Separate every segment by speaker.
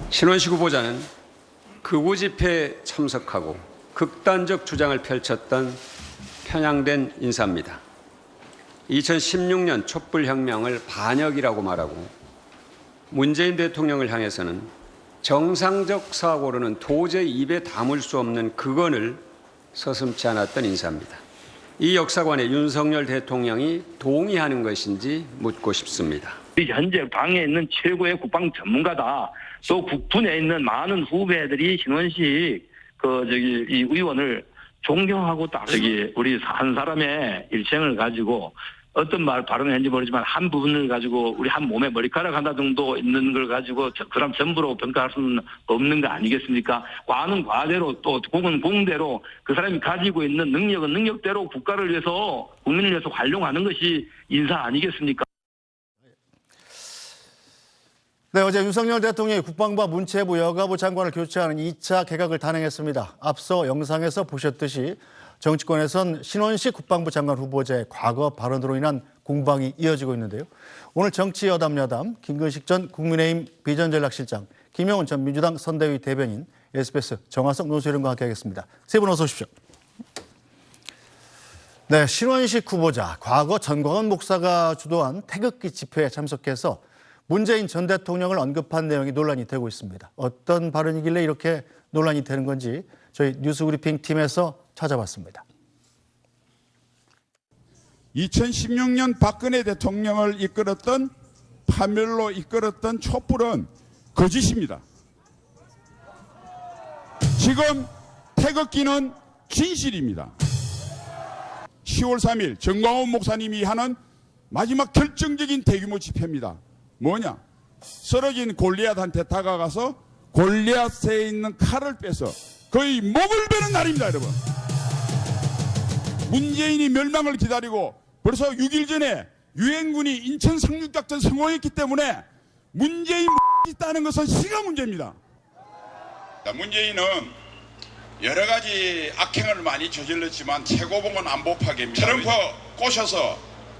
Speaker 1: 신원식 후보자는 극우 집회에 참석하고 극단적 주장을 펼쳤던 편향된 인사입니다. 2016년 촛불혁명을 반역이라고 말하고 문재인 대통령을 향해서는 정상적 사고로는 도저히 입에 담을 수 없는 극언을 서슴지 않았던 인사입니다. 이 역사관에 윤석열 대통령이 동의하는 것인지 묻고 싶습니다.
Speaker 2: 현재 당에 있는 최고의 국방 전문가다. 또 국군에 있는 많은 후배들이 신원식 이 의원을 존경하고 딱 우리 한 사람의 일생을 가지고 어떤 발언을 했는지 모르지만 한 부분을 가지고 우리 한 몸에 머리카락 하나 정도 있는 걸 가지고 그 사람 전부로 평가할 수는 없는 거 아니겠습니까? 과는 과대로 또 공은 공대로 그 사람이 가지고 있는 능력은 능력대로 국가를 위해서 국민을 위해서 활용하는 것이 인사 아니겠습니까?
Speaker 3: 네, 어제 윤석열 대통령이 국방부와 문체부, 여가부 장관을 교체하는 2차 개각을 단행했습니다. 앞서 영상에서 보셨듯이 정치권에선 신원식 국방부 장관 후보자의 과거 발언으로 인한 공방이 이어지고 있는데요. 오늘 정치여담, 김근식 전 국민의힘 비전전략실장, 김영훈 전 민주당 선대위 대변인, SBS 정화석 노수일과 함께하겠습니다. 세 분 어서 오십시오. 네, 신원식 후보자, 과거 전광훈 목사가 주도한 태극기 집회에 참석해서 문재인 전 대통령을 언급한 내용이 논란이 되고 있습니다. 어떤 발언이길래 이렇게 논란이 되는 건지 저희 뉴스브리핑 팀에서 찾아봤습니다.
Speaker 4: 2016년 박근혜 대통령을 이끌었던 파멸로 이끌었던 촛불은 거짓입니다. 지금 태극기는 진실입니다. 10월 3일 정광훈 목사님이 하는 마지막 결정적인 대규모 집회입니다. 뭐냐? 쓰러진 골리앗한테 다가가서 골리앗에 있는 칼을 빼서 거의 목을 베는 날입니다, 여러분. 문재인이 멸망을 기다리고 벌써 6일 전에 유엔군이 인천 상륙작전 성공했기 때문에 문재인 있다는 것은 시간 문제입니다. 문재인은 여러 가지 악행을 많이 저질렀지만 최고봉은 안보 파괴입니다. 트럼프 꼬셔서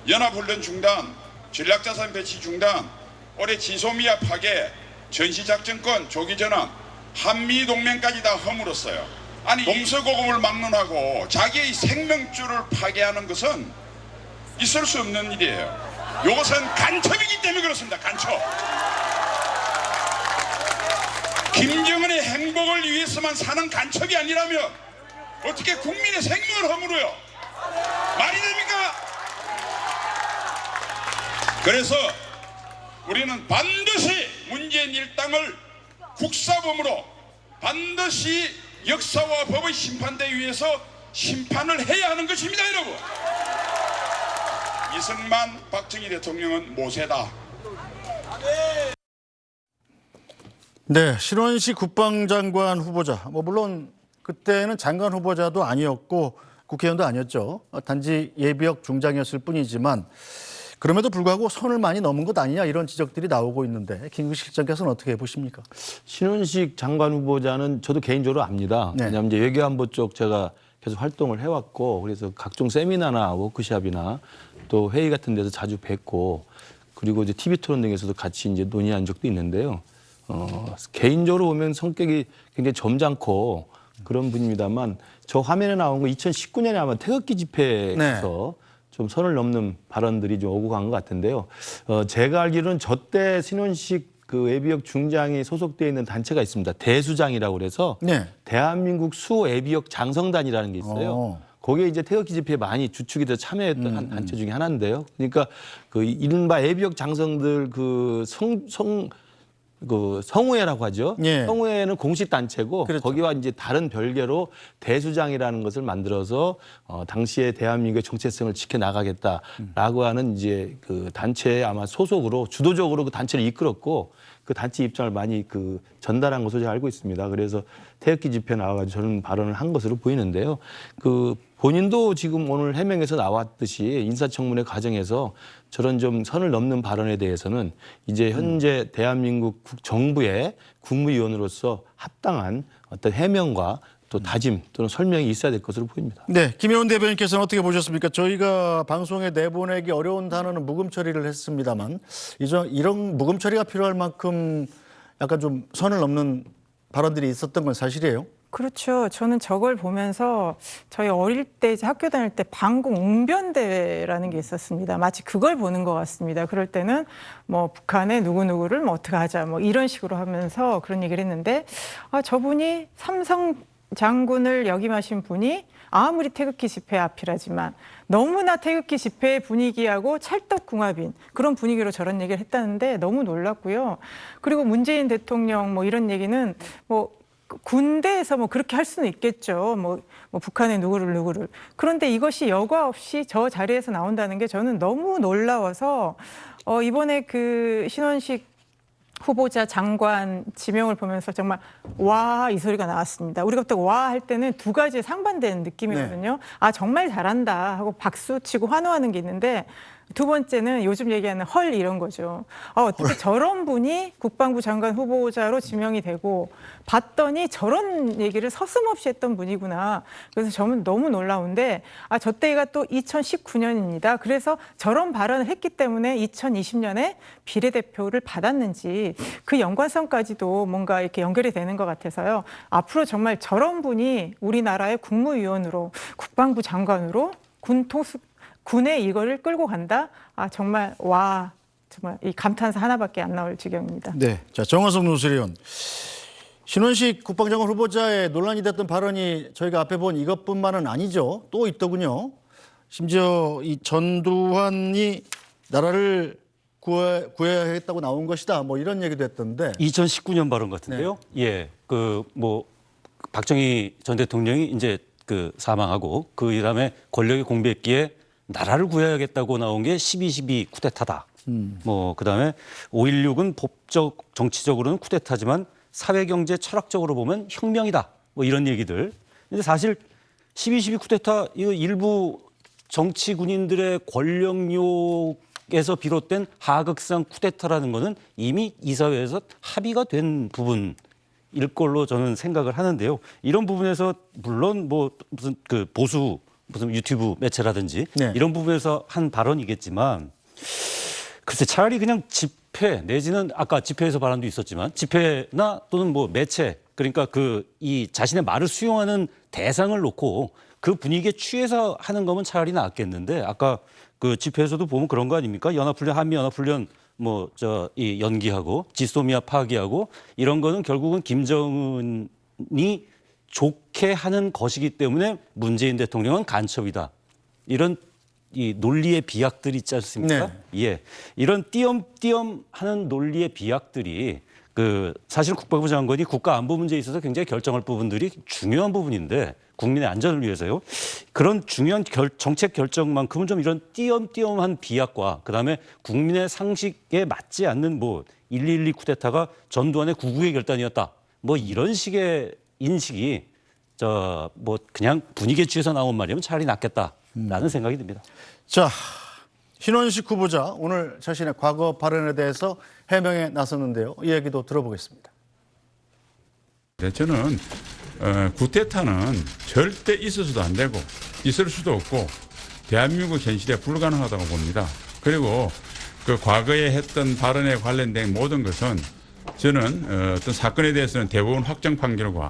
Speaker 4: 연합훈련 중단, 전략자산 배치 중단, 올해 지소미아 파괴, 전시작전권 조기 전환, 한미동맹까지 다 허물었어요. 아니 동서고금을 막론하고 자기의 생명줄을 파괴하는 것은 있을 수 없는 일이에요. 이것은 간첩이기 때문에 그렇습니다. 간첩. 김정은의 행복을 위해서만 사는 간첩이 아니라면 어떻게 국민의 생명을 허물어요? 말이 됩니까? 그래서 우리는 반드시 문재인 일당을 국사범으로 반드시 역사와 법의 심판대 위에서 심판을 해야 하는 것입니다, 여러분. 이승만, 박정희 대통령은 모세다.
Speaker 3: 네, 신원식 국방장관 후보자. 물론 그때는 장관 후보자도 아니었고 국회의원도 아니었죠. 단지 예비역 중장이었을 뿐이지만 그럼에도 불구하고 선을 많이 넘은 것 아니냐 이런 지적들이 나오고 있는데 김근식 실장께서는 어떻게 보십니까?
Speaker 5: 신원식 장관 후보자는 저도 개인적으로 압니다.
Speaker 3: 네.
Speaker 5: 왜냐하면 이제 외교안보 쪽 제가 계속 활동을 해왔고 그래서 각종 세미나나 워크숍이나 또 회의 같은 데서 자주 뵙고 그리고 이제 TV 토론 등에서도 같이 이제 논의한 적도 있는데요. 개인적으로 보면 성격이 굉장히 점잖고 그런 분입니다만 저 화면에 나온 거 2019년에 아마 태극기 집회에서
Speaker 3: 네.
Speaker 5: 좀 선을 넘는 발언들이 좀 오고 간 것 같은데요. 제가 알기로는 저 때 신원식 그 예비역 중장이 소속되어 있는 단체가 있습니다. 대수장이라고 그래서
Speaker 3: 네.
Speaker 5: 대한민국 수 예비역 장성단이라는 게 있어요. 거기에 이제 태극기 집회에 많이 주축이 돼서 참여했던 한 단체 중에 하나인데요. 그러니까 그 이른바 예비역 장성들 그 성우회라고 하죠.
Speaker 3: 예.
Speaker 5: 성우회는 공식 단체고
Speaker 3: 그렇죠.
Speaker 5: 거기와 이제 다른 별개로 대수장이라는 것을 만들어서 당시에 대한민국의 정체성을 지켜나가겠다라고 하는 이제 그 단체에 아마 소속으로 주도적으로 그 단체를 이끌었고 그 단체 입장을 많이 그 전달한 것으로 제가 알고 있습니다. 그래서 태극기 집회에 나와가지고 저는 발언을 한 것으로 보이는데요. 그 본인도 지금 오늘 해명에서 나왔듯이 인사청문회 과정에서 저런 좀 선을 넘는 발언에 대해서는 이제 현재 대한민국 정부의 국무위원으로서 합당한 어떤 해명과 또 다짐 또는 설명이 있어야 될 것으로 보입니다.
Speaker 3: 네, 김영훈 대변인께서는 어떻게 보셨습니까? 저희가 방송에 내보내기 어려운 단어는 묵음 처리를 했습니다만 이런 묵음 처리가 필요할 만큼 약간 좀 선을 넘는 발언들이 있었던 건 사실이에요?
Speaker 6: 그렇죠. 저는 저걸 보면서 저희 어릴 때 이제 학교 다닐 때 방공 웅변대회라는 게 있었습니다. 마치 그걸 보는 것 같습니다. 그럴 때는 뭐 북한에 누구누구를 뭐 어떻게 하자 뭐 이런 식으로 하면서 그런 얘기를 했는데 저분이 삼성 장군을 역임하신 분이 아무리 태극기 집회 앞이라지만 너무나 태극기 집회의 분위기하고 찰떡궁합인 그런 분위기로 저런 얘기를 했다는데 너무 놀랐고요. 그리고 문재인 대통령 뭐 이런 얘기는 뭐 군대에서 뭐 그렇게 할 수는 있겠죠. 뭐 북한의 누구를. 그런데 이것이 여과 없이 저 자리에서 나온다는 게 저는 너무 놀라워서 이번에 그 신원식 후보자 장관 지명을 보면서 정말 와 이 소리가 나왔습니다. 우리가 또 와 할 때는 두 가지 상반되는 느낌이거든요. 아 정말 잘한다 하고 박수 치고 환호하는 게 있는데 두 번째는 요즘 얘기하는 헐 이런 거죠. 어떻게 저런 분이 국방부 장관 후보자로 지명이 되고 봤더니 저런 얘기를 서슴없이 했던 분이구나. 그래서 저는 너무 놀라운데 저 때가 또 2019년입니다. 그래서 저런 발언을 했기 때문에 2020년에 비례대표를 받았는지 그 연관성까지도 뭔가 이렇게 연결이 되는 것 같아서요. 앞으로 정말 저런 분이 우리나라의 국무위원으로 국방부 장관으로 군에 이거를 끌고 간다? 정말 와 정말 이 감탄사 하나밖에 안 나올 지경입니다.
Speaker 3: 네, 자 정화석 논술위원, 신원식 국방장관 후보자의 논란이 됐던 발언이 저희가 앞에 본 이것뿐만은 아니죠. 또 있더군요. 심지어 이 전두환이 나라를 구해야겠다고 나온 것이다. 뭐 이런 얘기도 했던데.
Speaker 7: 2019년 발언 같은데요.
Speaker 3: 네.
Speaker 7: 예, 박정희 전 대통령이 이제 사망하고 그 다음에 권력의 공백기에 나라를 구해야겠다고 나온 게 12.12 쿠데타다. 그다음에 5.16은 법적 정치적으로는 쿠데타지만 사회 경제 철학적으로 보면 혁명이다. 뭐 이런 얘기들. 근데 사실 12.12 쿠데타 이거 일부 정치 군인들의 권력욕에서 비롯된 하극상 쿠데타라는 거는 이미 이 사회에서 합의가 된 부분일 걸로 저는 생각을 하는데요. 이런 부분에서 물론 뭐 무슨 무슨 유튜브 매체라든지
Speaker 3: 네.
Speaker 7: 이런 부분에서 한 발언이겠지만 글쎄 차라리 그냥 집회 내지는 아까 집회에서 발언도 있었지만 집회나 또는 뭐 매체 그러니까 이 자신의 말을 수용하는 대상을 놓고 그 분위기에 취해서 하는 거면 차라리 낫겠는데 아까 그 집회에서도 보면 그런 거 아닙니까? 연합훈련 한미연합훈련 이 연기하고 지소미아 파기하고 이런 거는 결국은 김정은이 좋게 하는 것이기 때문에 문재인 대통령은 간첩이다. 이런 이 논리의 비약들이 있지 않습니까?
Speaker 3: 네.
Speaker 7: 예. 이런 띄엄띄엄 하는 논리의 비약들이 사실 국방부 장관이 국가 안보 문제에 있어서 굉장히 결정할 부분들이 중요한 부분인데 국민의 안전을 위해서요. 그런 중요한 정책 결정만큼은 좀 이런 띄엄띄엄한 비약과 그다음에 국민의 상식에 맞지 않는 1.12 쿠데타가 전두환의 구국의 결단이었다. 이런 식의 인식이 그냥 분위기에 취해서 나온 말이면 차라리 낫겠다라는 생각이 듭니다.
Speaker 3: 자, 신원식 후보자 오늘 자신의 과거 발언에 대해서 해명에 나섰는데요. 이 얘기도 들어보겠습니다.
Speaker 4: 네, 저는 쿠데타는 절대 있어서도 안 되고 있을 수도 없고 대한민국 현실에 불가능하다고 봅니다. 그리고 그 과거에 했던 발언에 관련된 모든 것은 저는 어떤 사건에 대해서는 대법원 확정 판결과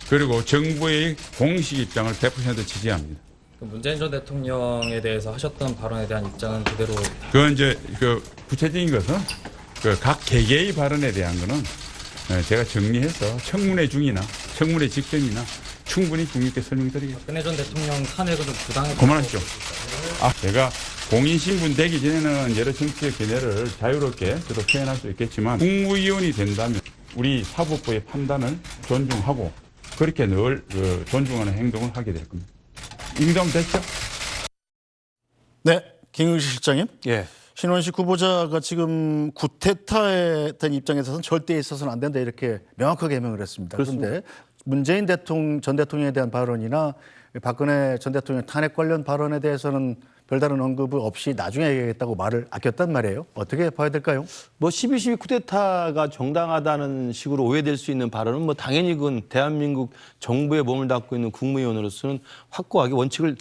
Speaker 4: 그리고 정부의 공식 입장을 100% 지지합니다.
Speaker 8: 문재인 전 대통령에 대해서 하셨던 발언에 대한 입장은 그대로.
Speaker 4: 그건 이제 구체적인 것은 각 개개의 발언에 대한 거는 제가 정리해서 청문회 중이나 청문회 직전이나 충분히 국민께 설명드리겠습니다.
Speaker 8: 박근혜 전 대통령 탄핵은 좀 부당했다고.
Speaker 4: 그만하시죠. 제가 공인신분 되기 전에는 여러 정치적 견해를 자유롭게 저도 표현할 수 있겠지만 국무위원이 된다면 우리 사법부의 판단을 존중하고 그렇게 늘 존중하는 행동을 하게 될 겁니다. 이정도면 됐죠?
Speaker 3: 네, 김용식 실장님.
Speaker 7: 예.
Speaker 3: 신원식 후보자가 지금 쿠데타에 대한 입장에 있어서는 절대 있어서는 안 된다 이렇게 명확하게 해명을 했습니다. 그런데 문재인 전 대통령에 대한 발언이나 박근혜 전 대통령 탄핵 관련 발언에 대해서는 별다른 언급 없이 나중에 얘기하겠다고 말을 아꼈단 말이에요. 어떻게 봐야 될까요?
Speaker 5: 뭐 12.12 쿠데타가 정당하다는 식으로 오해될 수 있는 발언은 뭐 당연히 그건 대한민국 정부에 몸을 담고 있는 국무위원으로서는 확고하게 원칙을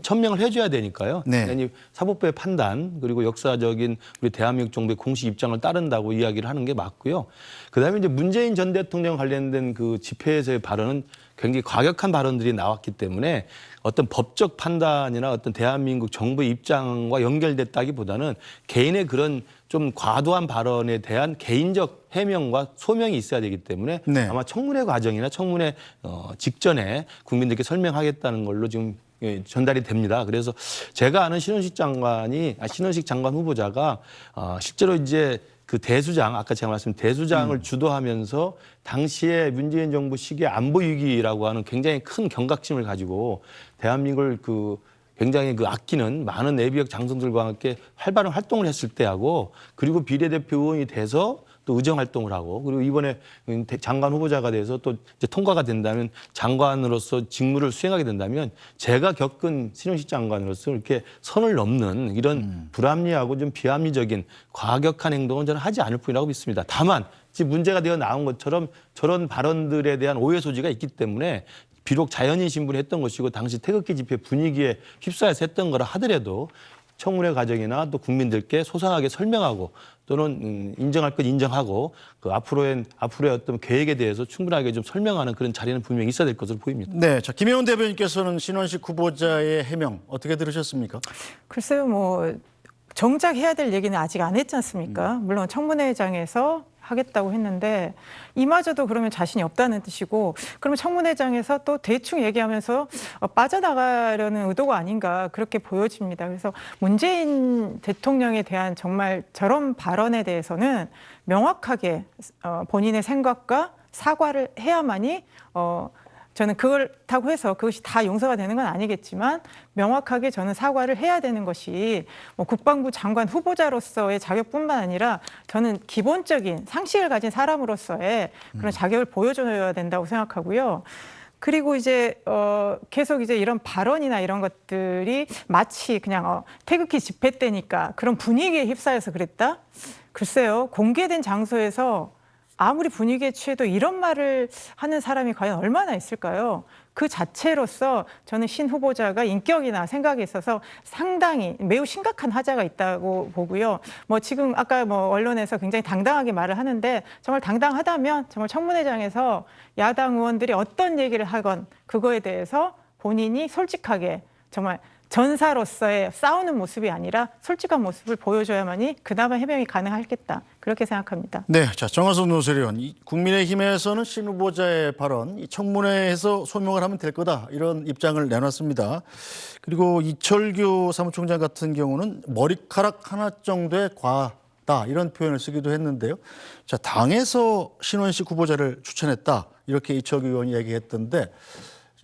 Speaker 5: 천명을 해줘야 되니까요.
Speaker 3: 네.
Speaker 5: 당연히 사법부의 판단 그리고 역사적인 우리 대한민국 정부의 공식 입장을 따른다고 이야기를 하는 게 맞고요. 그다음에 이제 문재인 전 대통령 관련된 그 집회에서의 발언은 굉장히 과격한 발언들이 나왔기 때문에 어떤 법적 판단이나 어떤 대한민국 정부의 입장과 연결됐다기보다는 개인의 그런 좀 과도한 발언에 대한 개인적 해명과 소명이 있어야 되기 때문에
Speaker 3: 네.
Speaker 5: 아마 청문회 과정이나 청문회 직전에 국민들께 설명하겠다는 걸로 지금 전달이 됩니다. 그래서 제가 아는 신원식 장관 후보자가 실제로 이제 그 대수장, 아까 제가 말씀드린 대수장을 주도하면서 당시에 문재인 정부 시기에 안보 위기라고 하는 굉장히 큰 경각심을 가지고 대한민국을 그 굉장히 그 아끼는 많은 내비역 장성들과 함께 활발한 활동을 했을 때하고 그리고 비례대표 의원이 돼서 또 의정 활동을 하고 그리고 이번에 장관 후보자가 돼서 또 이제 통과가 된다면 장관으로서 직무를 수행하게 된다면 제가 겪은 신원식 장관으로서 이렇게 선을 넘는 이런 불합리하고 좀 비합리적인 과격한 행동은 저는 하지 않을 뿐이라고 믿습니다. 다만 지금 문제가 되어 나온 것처럼 저런 발언들에 대한 오해 소지가 있기 때문에 비록 자연인 신분을 했던 것이고 당시 태극기 집회 분위기에 휩싸여서 했던 거라 하더라도 청문회 과정이나 또 국민들께 소상하게 설명하고 또는 인정할 것 인정하고 그 앞으로의 어떤 계획에 대해서 충분하게 좀 설명하는 그런 자리는 분명히 있어야 될 것으로 보입니다.
Speaker 3: 네, 자 김혜원 대변인께서는 신원식 후보자의 해명 어떻게 들으셨습니까?
Speaker 6: 글쎄요, 뭐 정작 해야 될 얘기는 아직 안 했지 않습니까? 물론 청문회장에서 하겠다고 했는데 이마저도 그러면 자신이 없다는 뜻이고 그러면 청문회장에서 또 대충 얘기하면서 빠져나가려는 의도가 아닌가 그렇게 보여집니다. 그래서 문재인 대통령에 대한 정말 저런 발언에 대해서는 명확하게 본인의 생각과 사과를 해야만이 저는 그렇다고 해서 그것이 다 용서가 되는 건 아니겠지만 명확하게 저는 사과를 해야 되는 것이 뭐 국방부 장관 후보자로서의 자격뿐만 아니라 저는 기본적인 상식을 가진 사람으로서의 그런 자격을 보여줘야 된다고 생각하고요. 그리고 이제 계속 이제 이런 발언이나 이런 것들이 마치 그냥 태극기 집회 때니까 그런 분위기에 휩싸여서 그랬다? 글쎄요. 공개된 장소에서 아무리 분위기에 취해도 이런 말을 하는 사람이 과연 얼마나 있을까요? 그 자체로서 저는 신 후보자가 인격이나 생각에 있어서 상당히 매우 심각한 하자가 있다고 보고요. 뭐 지금 아까 뭐 언론에서 굉장히 당당하게 말을 하는데 정말 당당하다면 정말 청문회장에서 야당 의원들이 어떤 얘기를 하건 그거에 대해서 본인이 솔직하게 정말 전사로서의 싸우는 모습이 아니라 솔직한 모습을 보여줘야만이 그나마 해명이 가능하겠다. 그렇게 생각합니다.
Speaker 3: 네, 자 정화선 노세리원, 국민의힘에서는 신 후보자의 발언, 이 청문회에서 소명을 하면 될 거다 이런 입장을 내놨습니다. 그리고 이철규 사무총장 같은 경우는 머리카락 하나 정도의 과다 이런 표현을 쓰기도 했는데요. 자 당에서 신원식 후보자를 추천했다 이렇게 이철규 의원이 얘기했던데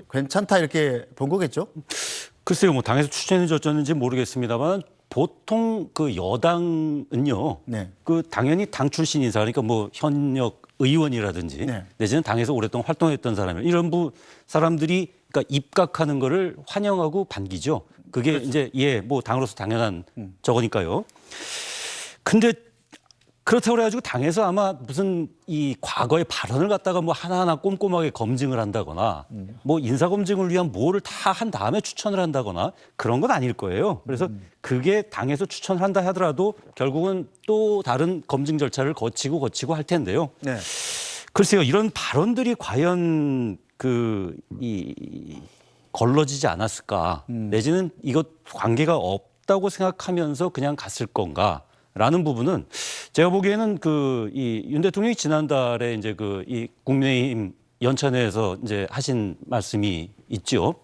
Speaker 3: 괜찮다 이렇게 본 거겠죠?
Speaker 7: 글쎄요, 뭐 당에서 추천해 줬는지 모르겠습니다만 보통 그 여당은요,
Speaker 3: 네.
Speaker 7: 그 당연히 당 출신 인사 그러니까 뭐 현역 의원이라든지
Speaker 3: 네.
Speaker 7: 내지는 당에서 오랫동안 활동했던 사람이 이런 사람들이 그러니까 입각하는 거를 환영하고 반기죠. 그게
Speaker 3: 그렇죠.
Speaker 7: 이제 뭐 당으로서 당연한 저거니까요. 근데 그렇다고 그래가지고 당에서 아마 무슨 이 과거의 발언을 갖다가 뭐 하나하나 꼼꼼하게 검증을 한다거나 뭐 인사검증을 위한 뭐를 다 한 다음에 추천을 한다거나 그런 건 아닐 거예요. 그래서 그게 당에서 추천을 한다 하더라도 결국은 또 다른 검증 절차를 거치고 할 텐데요.
Speaker 3: 네.
Speaker 7: 글쎄요, 이런 발언들이 과연 걸러지지 않았을까 내지는 이것 관계가 없다고 생각하면서 그냥 갔을 건가? 라는 부분은 제가 보기에는 윤 대통령이 지난달에 이제 이 국민의힘 연찬회에서 이제 하신 말씀이 있죠.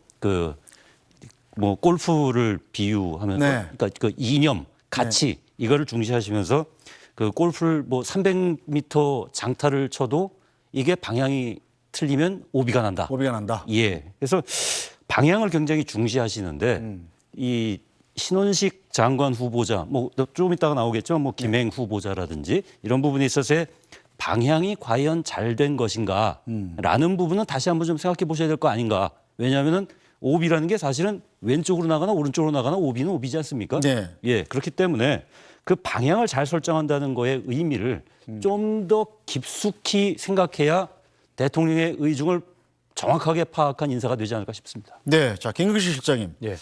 Speaker 7: 뭐 골프를 비유하면서
Speaker 3: 네.
Speaker 7: 그러니까 그 이념, 가치 이거를 중시하시면서 그 골프를 뭐 300m 장타를 쳐도 이게 방향이 틀리면 오비가 난다.
Speaker 3: 오비가 난다.
Speaker 7: 예. 그래서 방향을 굉장히 중시하시는데 이 신원식 장관 후보자, 뭐 좀 이따가 나오겠죠. 뭐 김행 후보자라든지 이런 부분에 있어서의 방향이 과연 잘 된 것인가라는 부분은 다시 한번 좀 생각해 보셔야 될 거 아닌가. 왜냐하면은 오비라는 게 사실은 왼쪽으로 나가나 오른쪽으로 나가나 오비는 오비지 않습니까?
Speaker 3: 네.
Speaker 7: 예, 그렇기 때문에 그 방향을 잘 설정한다는 거의 의미를 좀 더 깊숙이 생각해야 대통령의 의중을 정확하게 파악한 인사가 되지 않을까 싶습니다.
Speaker 3: 네, 자 김금식 실장님.
Speaker 5: 예.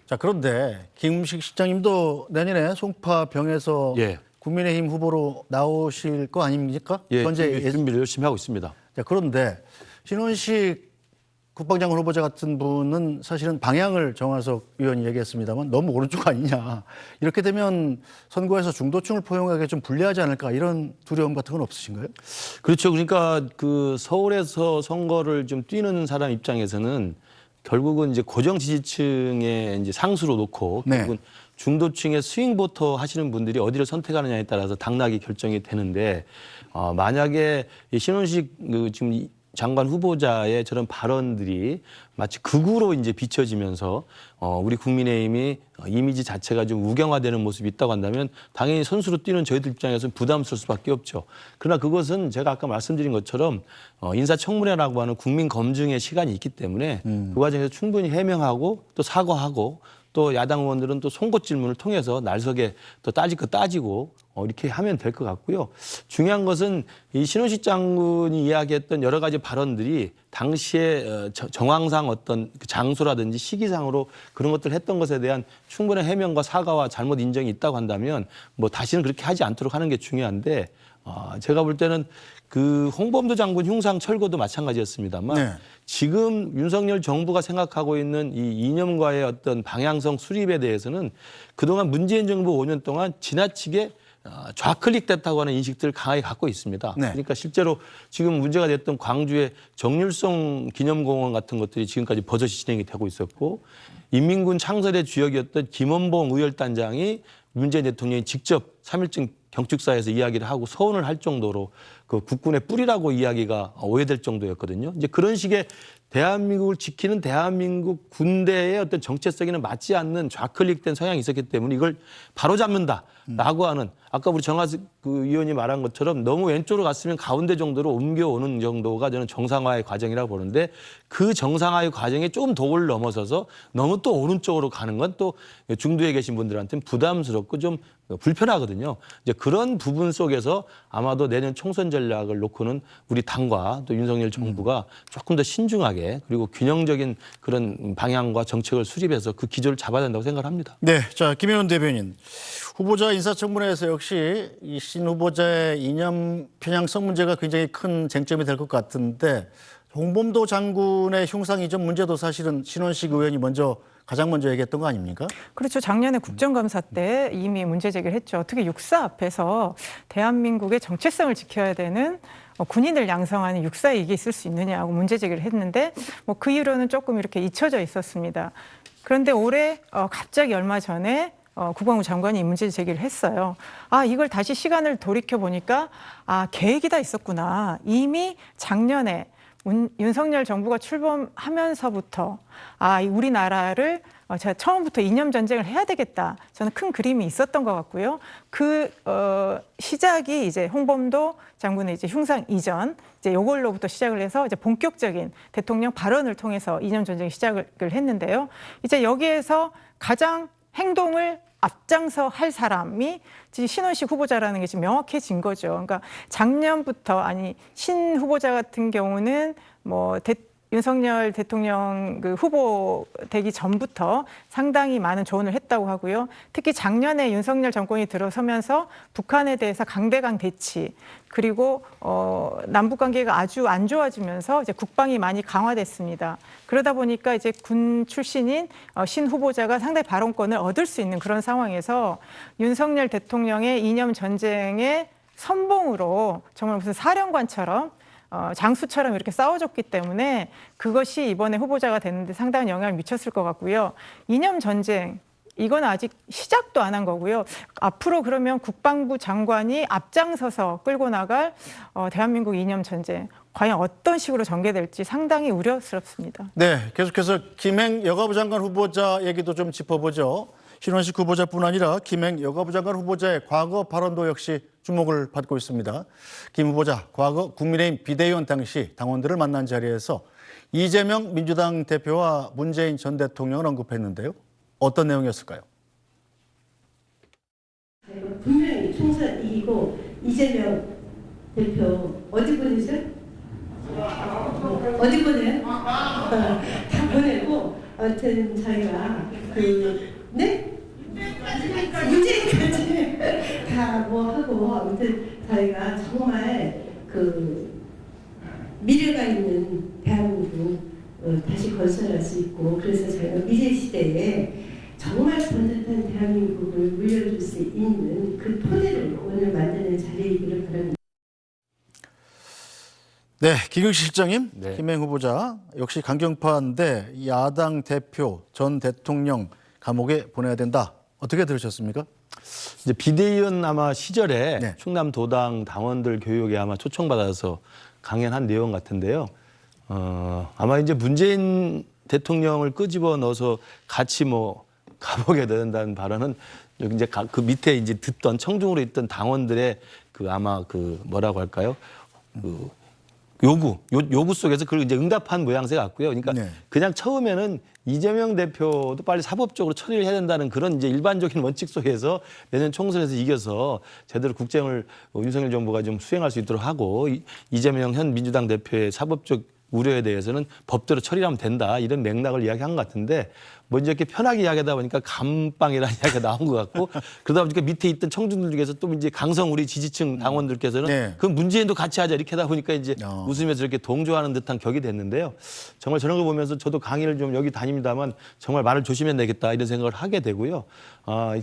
Speaker 3: 자 그런데 김금식 실장님도 내년에 송파병에서
Speaker 5: 예.
Speaker 3: 국민의힘 후보로 나오실 거 아닙니까?
Speaker 5: 예,
Speaker 3: 현재
Speaker 5: 준비를 열심히 하고 있습니다.
Speaker 3: 자, 그런데 신원식 국방장관 후보자 같은 분은 사실은 방향을 정화석 의원이 얘기했습니다만 너무 오른쪽 아니냐. 이렇게 되면 선거에서 중도층을 포용하기 좀 불리하지 않을까 이런 두려움 같은 건 없으신가요?
Speaker 5: 그렇죠. 그러니까 그 서울에서 선거를 좀 뛰는 사람 입장에서는 결국은 이제 고정 지지층의 이제 상수로 놓고
Speaker 3: 네.
Speaker 5: 결국은 중도층의 스윙 보터 하시는 분들이 어디를 선택하느냐에 따라서 당락이 결정이 되는데 만약에 이 신원식 그 지금 장관 후보자의 저런 발언들이 마치 극우로 이제 비춰지면서 우리 국민의힘이 이미지 자체가 좀 우경화되는 모습이 있다고 한다면 당연히 선수로 뛰는 저희들 입장에서는 부담스러울 수밖에 없죠. 그러나 그것은 제가 아까 말씀드린 것처럼 인사청문회라고 하는 국민 검증의 시간이 있기 때문에 그 과정에서 충분히 해명하고 또 사과하고 또 야당 의원들은 또 송곳 질문을 통해서 날석에 또 따질 거 따지고 이렇게 하면 될 것 같고요. 중요한 것은 이 신원식 장군이 이야기했던 여러 가지 발언들이 당시에 정황상 어떤 장소라든지 시기상으로 그런 것들을 했던 것에 대한 충분한 해명과 사과와 잘못 인정이 있다고 한다면 뭐 다시는 그렇게 하지 않도록 하는 게 중요한데 제가 볼 때는 그 홍범도 장군 흉상 철거도 마찬가지였습니다만
Speaker 3: 네.
Speaker 5: 지금 윤석열 정부가 생각하고 있는 이 이념과의 어떤 방향성 수립에 대해서는 그동안 문재인 정부 5년 동안 지나치게 좌클릭됐다고 하는 인식들을 강하게 갖고 있습니다.
Speaker 3: 네.
Speaker 5: 그러니까 실제로 지금 문제가 됐던 광주의 정률성 기념공원 같은 것들이 지금까지 버젓이 진행이 되고 있었고 인민군 창설의 주역이었던 김원봉 의열단장이 문재인 대통령이 직접 3.1절 경축사에서 이야기를 하고 서원을 할 정도로 그 국군의 뿌리라고 이야기가 오해될 정도였거든요. 이제 그런 식의 대한민국을 지키는 대한민국 군대의 어떤 정체성에는 맞지 않는 좌클릭된 성향이 있었기 때문에 이걸 바로잡는다라고 하는 아까 우리 정하석 그 의원이 말한 것처럼 너무 왼쪽으로 갔으면 가운데 정도로 옮겨오는 정도가 저는 정상화의 과정이라고 보는데 그 정상화의 과정에 조금 도를 넘어서서 너무 또 오른쪽으로 가는 건 또 중도에 계신 분들한테는 부담스럽고 좀 불편하거든요. 이제 그런 부분 속에서 아마도 내년 총선 전략을 놓고는 우리 당과 또 윤석열 정부가 조금 더 신중하게 그리고 균형적인 그런 방향과 정책을 수립해서 그 기조를 잡아야 된다고 생각합니다.
Speaker 3: 네, 자 김혜원 대변인 후보자 인사청문회에서 역시 이 신 후보자의 이념 편향성 문제가 굉장히 큰 쟁점이 될 것 같은데 홍범도 장군의 흉상 이전 문제도 사실은 신원식 의원이 가장 먼저 얘기했던 거 아닙니까?
Speaker 6: 그렇죠. 작년에 국정감사 때 이미 문제 제기를 했죠. 어떻게 육사 앞에서 대한민국의 정체성을 지켜야 되는 군인을 양성하는 육사에 이게 있을 수 있느냐고 문제 제기를 했는데 뭐 그 이후로는 조금 이렇게 잊혀져 있었습니다. 그런데 올해 갑자기 얼마 전에 국방부 장관이 이 문제 제기를 했어요. 이걸 다시 시간을 돌이켜 보니까 계획이 다 있었구나. 이미 작년에 윤석열 정부가 출범하면서부터 우리나라를 제가 처음부터 이념 전쟁을 해야 되겠다. 저는 큰 그림이 있었던 것 같고요. 그 시작이 이제 홍범도 장군의 이제 흉상 이전 이제 요걸로부터 시작을 해서 이제 본격적인 대통령 발언을 통해서 이념 전쟁 시작을 했는데요. 이제 여기에서 가장 행동을 앞장서 할 사람이 신원식 후보자라는 게 지금 명확해진 거죠. 그러니까 작년부터 신 후보자 같은 경우는 뭐 윤석열 대통령 그 후보 되기 전부터 상당히 많은 조언을 했다고 하고요. 특히 작년에 윤석열 정권이 들어서면서 북한에 대해서 강대강 대치 그리고 남북 관계가 아주 안 좋아지면서 이제 국방이 많이 강화됐습니다. 그러다 보니까 이제 군 출신인 신 후보자가 상당히 발언권을 얻을 수 있는 그런 상황에서 윤석열 대통령의 이념 전쟁의 선봉으로 정말 무슨 사령관처럼 장수처럼 이렇게 싸워줬기 때문에 그것이 이번에 후보자가 됐는데 상당한 영향을 미쳤을 것 같고요. 이념 전쟁 이건 아직 시작도 안 한 거고요. 앞으로 그러면 국방부 장관이 앞장서서 끌고 나갈 대한민국 이념 전쟁 과연 어떤 식으로 전개될지 상당히 우려스럽습니다.
Speaker 3: 네, 계속해서 김행 여가부 장관 후보자 얘기도 좀 짚어보죠. 신원식 후보자뿐 아니라 김행 여가부 장관 후보자의 과거 발언도 역시 주목을 받고 있습니다. 김 후보자 과거 국민의힘 비대위원 당시 당원들을 만난 자리에서 이재명 민주당 대표와 문재인 전 대통령을 언급했는데요. 어떤 내용이었을까요?
Speaker 9: 분명히 총선 이기고 이재명 대표 어디 보내세요? 어디 보내요? 다 보내고 아무튼 저희가 네? 문재인까지 다 뭐 하고 아무튼 저희가 정말 미래가 있는 대한민국 다시 건설할 수 있고 그래서 저희가 미래 시대에 정말 번듯한 대한민국을 물려줄 수 있는 그 토대를 오늘 만드는 자리이기를 바랍니다.
Speaker 3: 네, 김용식 실장님,
Speaker 5: 네.
Speaker 3: 김행 후보자 역시 강경파인데 야당 대표 전 대통령 감옥에 보내야 된다. 어떻게 들으셨습니까?
Speaker 5: 이제 비대위원 아마 시절에
Speaker 3: 네.
Speaker 5: 충남 도당 당원들 교육에 아마 초청받아서 강연한 내용 같은데요. 아마 이제 문재인 대통령을 끄집어 넣어서 같이 뭐 감옥에 넣는다는 발언은 이제 그 밑에 이제 듣던 청중으로 있던 당원들의 아마 뭐라고 할까요? 요구 속에서 그걸 이제 응답한 모양새 같고요. 그러니까
Speaker 3: 네.
Speaker 5: 그냥 처음에는 이재명 대표도 빨리 사법적으로 처리를 해야 된다는 그런 이제 일반적인 원칙 속에서 내년 총선에서 이겨서 제대로 국정을 윤석열 정부가 좀 수행할 수 있도록 하고 이재명 현 민주당 대표의 사법적 우려에 대해서는 법대로 처리하면 된다 이런 맥락을 이야기한 것 같은데 먼저 이렇게 편하게 이야기하다 보니까 감빵이라는 이야기가 나온 것 같고 그러다 보니까 밑에 있던 청중들 중에서 또 이제 강성 우리 지지층 당원들께서는
Speaker 3: 네.
Speaker 5: 그럼 문재인도 같이 하자 이렇게 하다 보니까 이제 웃으면서 이렇게 동조하는 듯한 격이 됐는데요. 정말 저런 거 보면서 저도 강의를 좀 여기 다닙니다만 정말 말을 조심해야 되겠다 이런 생각을 하게 되고요.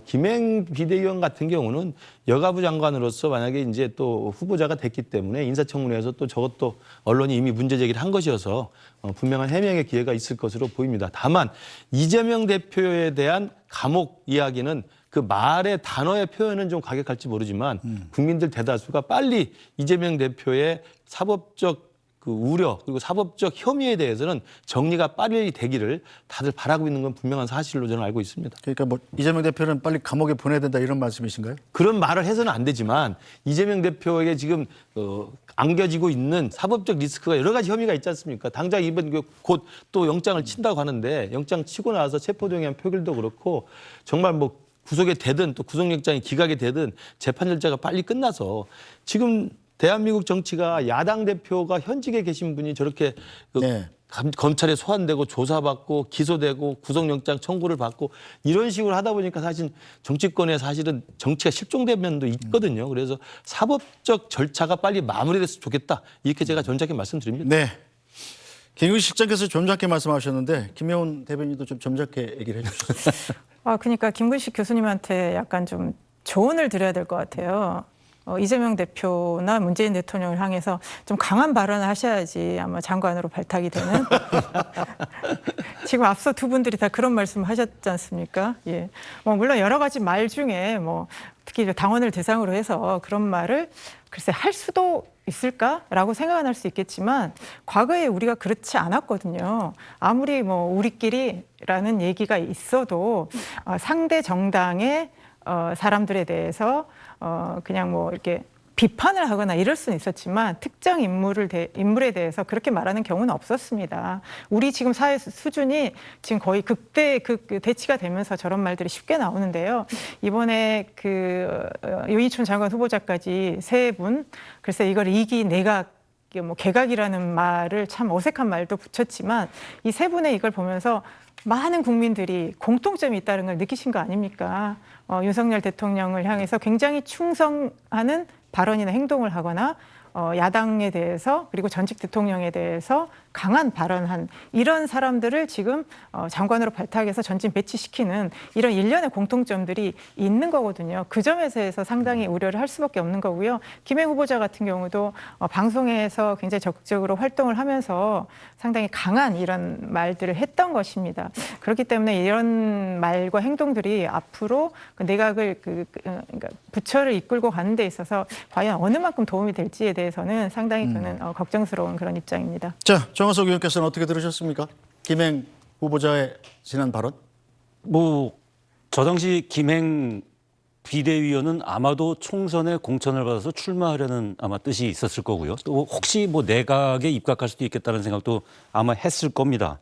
Speaker 5: 김행 비대위원 같은 경우는 여가부 장관으로서 만약에 이제 또 후보자가 됐기 때문에 인사청문회에서 또 저것도 언론이 이미 문제 제기를 한 것이어서 분명한 해명의 기회가 있을 것으로 보입니다. 다만 이재명 대표에 대한 감옥 이야기는 그 말의 단어의 표현은 좀 과격할지 모르지만 국민들 대다수가 빨리 이재명 대표의 사법적 우려 그리고 사법적 혐의에 대해서는 정리가 빨리 되기를 다들 바라고 있는 건 분명한 사실로 저는 알고 있습니다.
Speaker 3: 그러니까 뭐 이재명 대표는 빨리 감옥에 보내야 된다 이런 말씀이신가요?
Speaker 5: 그런 말을 해서는 안 되지만 이재명 대표에게 지금 안겨지고 있는 사법적 리스크가 여러 가지 혐의가 있지 않습니까? 당장 이번 곧 또 영장을 친다고 하는데 영장 치고 나서 체포동의안 표결도 그렇고 정말 뭐 구속이 되든 또 구속영장이 기각이 되든 재판 절차가 빨리 끝나서 지금 대한민국 정치가 야당 대표가 현직에 계신 분이 저렇게
Speaker 3: 네.
Speaker 5: 검찰에 소환되고 조사받고 기소되고 구속영장 청구를 받고 이런 식으로 하다 보니까 사실 정치권에 사실은 정치가 실종된 면도 있거든요. 그래서 사법적 절차가 빨리 마무리됐으면 좋겠다. 이렇게 제가 점잖게 말씀드립니다.
Speaker 3: 네. 김용식 실장께서 점잖게 말씀하셨는데 김혜원 대변인도 좀 점잖게 얘기를 해주셨어요.
Speaker 6: 그러니까 김근식 교수님한테 약간 좀 조언을 드려야 될 것 같아요. 이재명 대표나 문재인 대통령을 향해서 좀 강한 발언을 하셔야지 아마 장관으로 발탁이 되는. 지금 앞서 두 분들이 다 그런 말씀 하셨지 않습니까? 예. 물론 여러 가지 말 중에 특히 당원을 대상으로 해서 그런 말을 글쎄 할 수도 있을까라고 생각은 할 수 있겠지만 과거에 우리가 그렇지 않았거든요. 아무리 우리끼리라는 얘기가 있어도 상대 정당의 사람들에 대해서 그냥 이렇게 비판을 하거나 이럴 수는 있었지만 특정 인물에 대해서 그렇게 말하는 경우는 없었습니다. 우리 지금 사회 수준이 지금 거의 대치가 되면서 저런 말들이 쉽게 나오는데요. 이번에 유인촌 장관 후보자까지 세 분, 글쎄 이걸 내각 개각이라는 말을 참 어색한 말도 붙였지만 이 세 분의 이걸 보면서 많은 국민들이 공통점이 있다는 걸 느끼신 거 아닙니까? 윤석열 대통령을 향해서 굉장히 충성하는 발언이나 행동을 하거나 야당에 대해서 그리고 전직 대통령에 대해서 강한 발언한 이런 사람들을 지금 장관으로 발탁해서 전진 배치시키는 이런 일련의 공통점들이 있는 거거든요. 그 점에서 해서 상당히 우려를 할 수밖에 없는 거고요. 김행 후보자 같은 경우도 방송에서 굉장히 적극적으로 활동을 하면서 상당히 강한 이런 말들을 했던 것입니다. 그렇기 때문에 이런 말과 행동들이 앞으로 내각을 그러니까 부처를 이끌고 가는 데 있어서 과연 어느 만큼 도움이 될지에 대해서는 상당히 저는 걱정스러운 그런 입장입니다.
Speaker 3: 자, 정화석 의원께서는 어떻게 들으셨습니까? 김행 후보자의 지난 발언?
Speaker 7: 저 당시 김행 비대위원은 아마도 총선에 공천을 받아서 출마하려는 아마 뜻이 있었을 거고요. 또 혹시 뭐 내각에 입각할 수도 있겠다는 생각도 아마 했을 겁니다.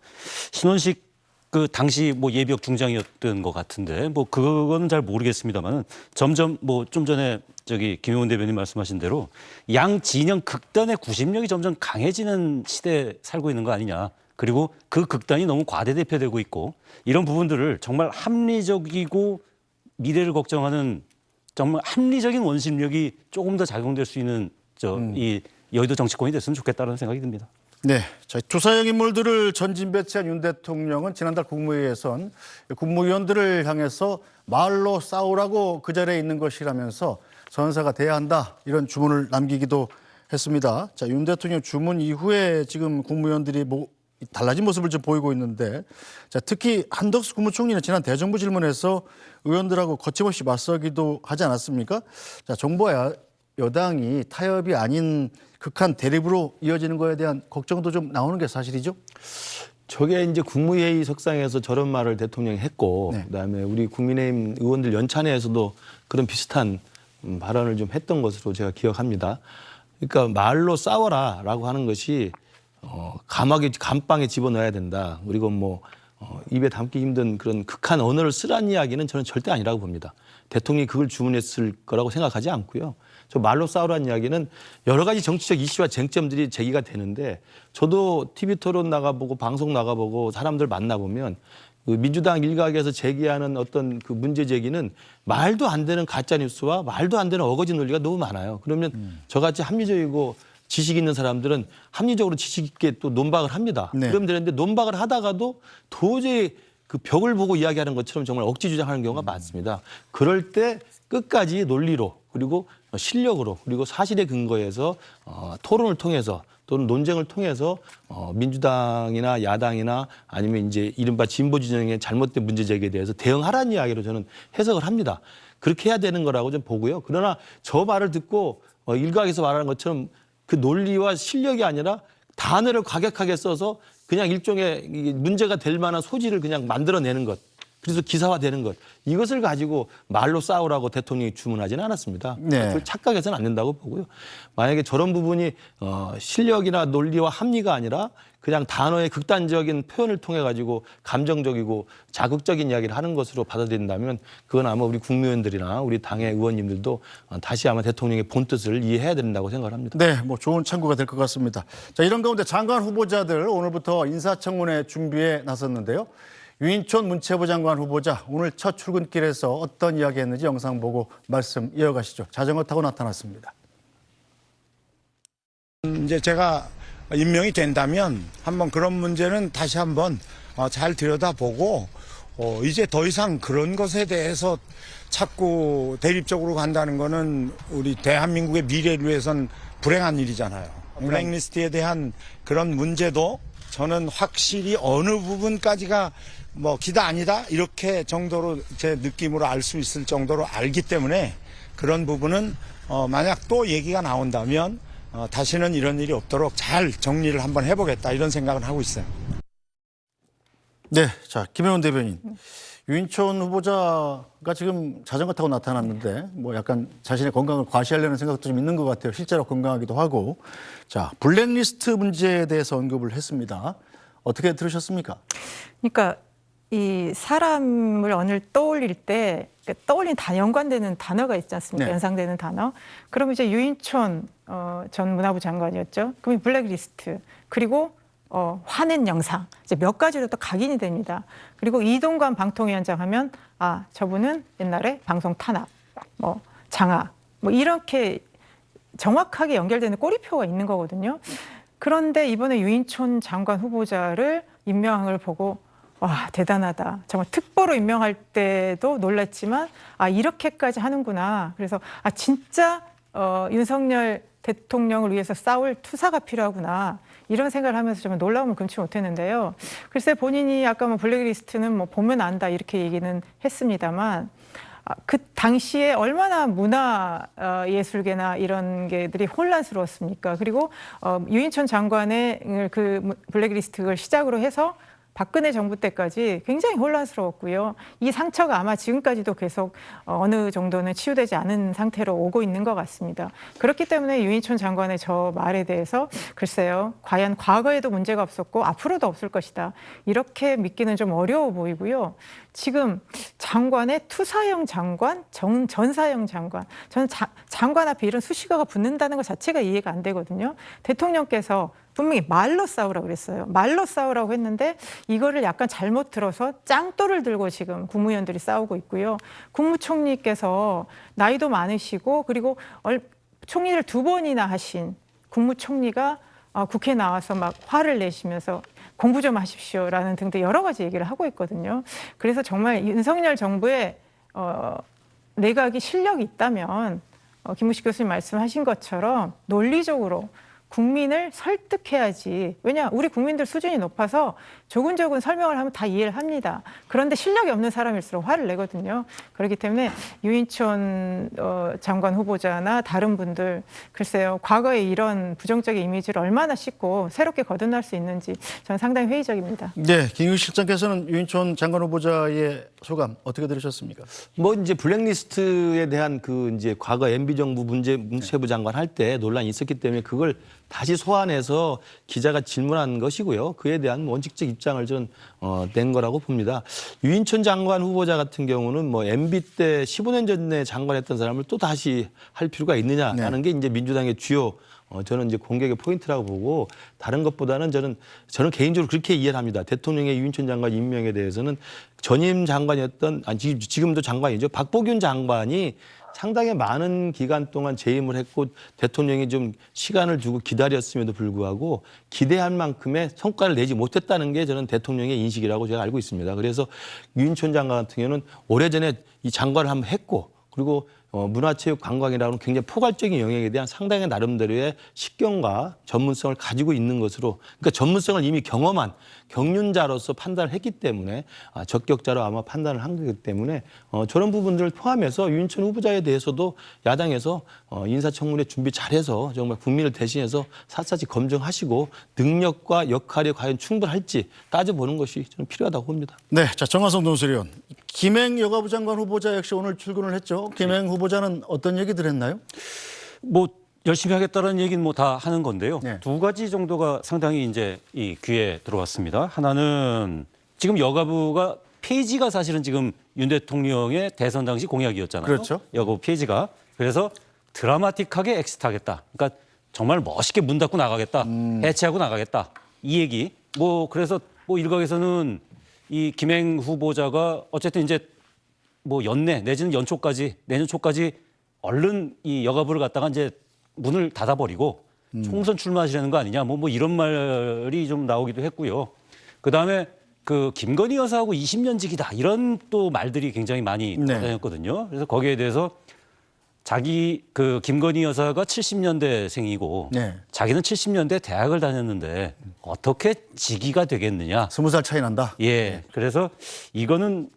Speaker 7: 신원식 그 당시 뭐 예비역 중장이었던 것 같은데 뭐 그거는 잘 모르겠습니다만 점점 뭐 좀 전에 저기 김용훈 대변인 말씀하신 대로 양 진영 극단의 구심력이 점점 강해지는 시대에 살고 있는 거 아니냐. 그리고 그 극단이 너무 과대대표되고 있고 이런 부분들을 정말 합리적이고 미래를 걱정하는 정말 합리적인 원심력이 조금 더 작용될 수 있는 이 여의도 정치권이 됐으면 좋겠다는 생각이 듭니다.
Speaker 3: 네, 자, 조사형 인물들을 전진 배치한 윤 대통령은 지난달 국무회의에선 국무위원들을 향해서 말로 싸우라고 그 자리에 있는 것이라면서 전사가 돼야 한다 이런 주문을 남기기도 했습니다. 자, 윤 대통령 주문 이후에 지금 국무위원들이 달라진 모습을 좀 보이고 있는데, 자, 특히 한덕수 국무총리는 지난 대정부 질문에서 의원들하고 거침없이 맞서기도 하지 않았습니까? 자, 정부와 여당이 타협이 아닌 극한 대립으로 이어지는 거에 대한 걱정도 좀 나오는 게 사실이죠?
Speaker 5: 저게 이제 국무회의 석상에서 저런 말을 대통령이 했고,
Speaker 3: 네.
Speaker 5: 그다음에 우리 국민의힘 의원들 연찬회에서도 그런 비슷한 발언을 좀 했던 것으로 제가 기억합니다. 그러니까 말로 싸워라라고 하는 것이 감하게 감방에 집어넣어야 된다. 그리고 뭐 입에 담기 힘든 그런 극한 언어를 쓰라는 이야기는 저는 절대 아니라고 봅니다. 대통령이 그걸 주문했을 거라고 생각하지 않고요. 저 말로 싸우라는 이야기는 여러 가지 정치적 이슈와 쟁점들이 제기가 되는데 저도 TV 토론 나가보고 방송 나가보고 사람들 만나보면 그 민주당 일각에서 제기하는 어떤 그 문제 제기는 말도 안 되는 가짜 뉴스와 말도 안 되는 어거지 논리가 너무 많아요. 그러면 저같이 합리적이고 지식 있는 사람들은 합리적으로 지식 있게 또 논박을 합니다.
Speaker 3: 네.
Speaker 5: 그러면 되는데 논박을 하다가도 도저히 그 벽을 보고 이야기하는 것처럼 정말 억지 주장하는 경우가 많습니다. 그럴 때 끝까지 논리로 그리고 실력으로 그리고 사실에 근거해서 토론을 통해서 또는 논쟁을 통해서 민주당이나 야당이나 아니면 이제 이른바 진보 진영의 잘못된 문제 제기에 대해서 대응하라는 이야기로 저는 해석을 합니다. 그렇게 해야 되는 거라고 좀 보고요. 그러나 저 말을 듣고 일각에서 말하는 것처럼 그 논리와 실력이 아니라 단어를 과격하게 써서 그냥 일종의 문제가 될 만한 소지를 그냥 만들어내는 것. 그래서 기사화되는 것. 이것을 가지고 말로 싸우라고 대통령이 주문하지는 않았습니다.
Speaker 3: 네.
Speaker 5: 그걸 착각해서는 안 된다고 보고요. 만약에 저런 부분이 실력이나 논리와 합리가 아니라 그냥 단어의 극단적인 표현을 통해 가지고 감정적이고 자극적인 이야기를 하는 것으로 받아들인다면 그건 아마 우리 국무위원들이나 우리 당의 의원님들도 다시 아마 대통령의 본뜻을 이해해야 된다고 생각을 합니다.
Speaker 3: 네, 뭐 좋은 참고가 될 것 같습니다. 자, 이런 가운데 장관 후보자들 오늘부터 인사청문회 준비에 나섰는데요. 유인촌 문체부 장관 후보자 오늘 첫 출근길에서 어떤 이야기했는지 영상 보고 말씀 이어가시죠. 자전거 타고 나타났습니다.
Speaker 10: 이제 제가 임명이 된다면 한번 그런 문제는 다시 한번 잘 들여다보고 이제 더 이상 그런 것에 대해서 자꾸 대립적으로 간다는 거는 우리 대한민국의 미래를 위해선 불행한 일이잖아요. 블랙리스트에 대한 그런 문제도 저는 확실히 어느 부분까지가 뭐 기다 아니다 이렇게 정도로 제 느낌으로 알 수 있을 정도로 알기 때문에 그런 부분은 만약 또 얘기가 나온다면 다시는 이런 일이 없도록 잘 정리를 한번 해보겠다 이런 생각을 하고 있어요.
Speaker 3: 네, 자 김혜원 대변인. 유인촌 후보자가 지금 자전거 타고 나타났는데 뭐 약간 자신의 건강을 과시하려는 생각도 좀 있는 것 같아요. 실제로 건강하기도 하고. 자, 블랙리스트 문제에 대해서 언급을 했습니다. 어떻게 들으셨습니까?
Speaker 6: 그러니까 이 사람을 오늘 떠올릴 때 떠올린 연관되는 단어가 있지 않습니까?
Speaker 3: 네.
Speaker 6: 연상되는 단어. 그럼 이제 유인촌 전 문화부 장관이었죠. 그럼 블랙리스트 그리고 화낸 영상 이제 몇 가지로 또 각인이 됩니다. 그리고 이동관 방통위원장 하면 저분은 옛날에 방송 탄압, 뭐 장악, 뭐 이렇게 정확하게 연결되는 꼬리표가 있는 거거든요. 그런데 이번에 유인촌 장관 후보자를 임명한 걸 보고 와 대단하다. 정말 특보로 임명할 때도 놀랐지만 이렇게까지 하는구나. 그래서 진짜 윤석열 대통령을 위해서 싸울 투사가 필요하구나. 이런 생각을 하면서 좀 놀라움을 금치 못했는데요. 글쎄 본인이 아까 뭐 블랙리스트는 뭐 보면 안다 이렇게 얘기는 했습니다만 그 당시에 얼마나 문화 예술계나 이런 게들이 혼란스러웠습니까? 그리고 유인촌 장관의 그 블랙리스트를 시작으로 해서 박근혜 정부 때까지 굉장히 혼란스러웠고요. 이 상처가 아마 지금까지도 계속 어느 정도는 치유되지 않은 상태로 오고 있는 것 같습니다. 그렇기 때문에 유인촌 장관의 저 말에 대해서 글쎄요, 과연 과거에도 문제가 없었고 앞으로도 없을 것이다. 이렇게 믿기는 좀 어려워 보이고요. 지금 장관의 투사형 장관, 전사형 장관, 저는 장관 앞에 이런 수식어가 붙는다는 것 자체가 이해가 안 되거든요. 대통령께서 분명히 말로 싸우라고 그랬어요. 말로 싸우라고 했는데 이거를 약간 잘못 들어서 짱돌을 들고 지금 국무위원들이 싸우고 있고요. 국무총리께서 나이도 많으시고 그리고 총리를 2번이나 하신 국무총리가 국회에 나와서 막 화를 내시면서 공부 좀 하십시오라는 등등 여러 가지 얘기를 하고 있거든요. 그래서 정말 윤석열 정부의 내각이 실력이 있다면 김우식 교수님 말씀하신 것처럼 논리적으로 국민을 설득해야지. 왜냐, 우리 국민들 수준이 높아서 조근조근 설명을 하면 다 이해를 합니다. 그런데 실력이 없는 사람일수록 화를 내거든요. 그렇기 때문에 유인촌 장관 후보자나 다른 분들, 글쎄요, 과거에 이런 부정적인 이미지를 얼마나 씻고 새롭게 거듭날 수 있는지 저는 상당히 회의적입니다.
Speaker 3: 네, 김윤 실장께서는 유인촌 장관 후보자의 소감 어떻게 들으셨습니까?
Speaker 5: 뭐 이제 블랙리스트에 대한 그 이제 과거 MB 정부 문체부 장관 할 때 논란이 있었기 때문에 그걸 다시 소환해서 기자가 질문한 것이고요. 그에 대한 원칙적 입장을 좀 낸 거라고 봅니다. 유인촌 장관 후보자 같은 경우는 뭐 MB 때 15년 전에 장관했던 사람을 또 다시 할 필요가 있느냐라는 게 이제 민주당의 주요 저는 이제 공격의 포인트라고 보고 다른 것보다는 저는 개인적으로 그렇게 이해를 합니다. 대통령의 유인촌 장관 임명에 대해서는 전임 장관이었던 지금도 장관이죠. 박보균 장관이 상당히 많은 기간 동안 재임을 했고 대통령이 좀 시간을 두고 기다렸음에도 불구하고 기대한 만큼의 성과를 내지 못했다는 게 저는 대통령의 인식이라고 제가 알고 있습니다. 그래서 유인촌 장관 같은 경우는 오래전에 이 장관을 한번 했고 그리고 문화체육관광이라는 굉장히 포괄적인 영역에 대한 상당히 나름대로의 식견과 전문성을 가지고 있는 것으로 그러니까 전문성을 이미 경험한 경륜자로서 판단을 했기 때문에 적격자로 아마 판단을 한 거기 때문에 저런 부분들을 포함해서 유인촌 후보자에 대해서도 야당에서 인사청문회 준비 잘해서 정말 국민을 대신해서 샅샅이 검증하시고 능력과 역할이 과연 충분할지 따져보는 것이 저는 필요하다고 봅니다.
Speaker 3: 네, 자 정화성 논설위원, 김행 여가부 장관 후보자 역시 오늘 출근을 했죠. 김행 후보자는 어떤 얘기들 했나요?
Speaker 7: 뭐 열심히 하겠다는 얘기는 뭐 다 하는 건데요.
Speaker 3: 네.
Speaker 7: 2가지 정도가 상당히 이제 이 귀에 들어왔습니다. 하나는 지금 여가부가 폐지가 사실은 지금 윤 대통령의 대선 당시 공약이었잖아요.
Speaker 3: 그렇죠.
Speaker 7: 여가부 폐지가. 그래서 드라마틱하게 엑시트하겠다. 그러니까 정말 멋있게 문 닫고 나가겠다. 해체하고 나가겠다. 이 얘기. 뭐 그래서 뭐 일각에서는 이 김행 후보자가 어쨌든 이제 뭐 연내 내지는 연초까지 내년 초까지 얼른 이 여가부를 갖다가 이제 문을 닫아버리고 총선 출마하시려는 거 아니냐 뭐 이런 말이 좀 나오기도 했고요. 그다음에 그 김건희 여사하고 20년직이다 이런 또 말들이 굉장히 많이 다녔거든요. 그래서 거기에 대해서 자기 그 김건희 여사가 70년대생이고 자기는 70년대 대학을 다녔는데 어떻게 직위가 되겠느냐.
Speaker 3: 20살 차이 난다.
Speaker 7: 예. 그래서 이거는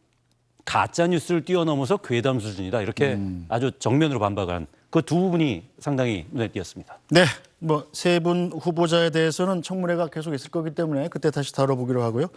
Speaker 7: 가짜 뉴스를 뛰어넘어서 괴담 수준이다. 이렇게 아주 정면으로 반박한 그 두 부분이 상당히 눈에 띄었습니다.
Speaker 3: 네, 뭐 세 분 후보자에 대해서는 청문회가 계속 있을 거기 때문에 그때 다시 다뤄보기로 하고요.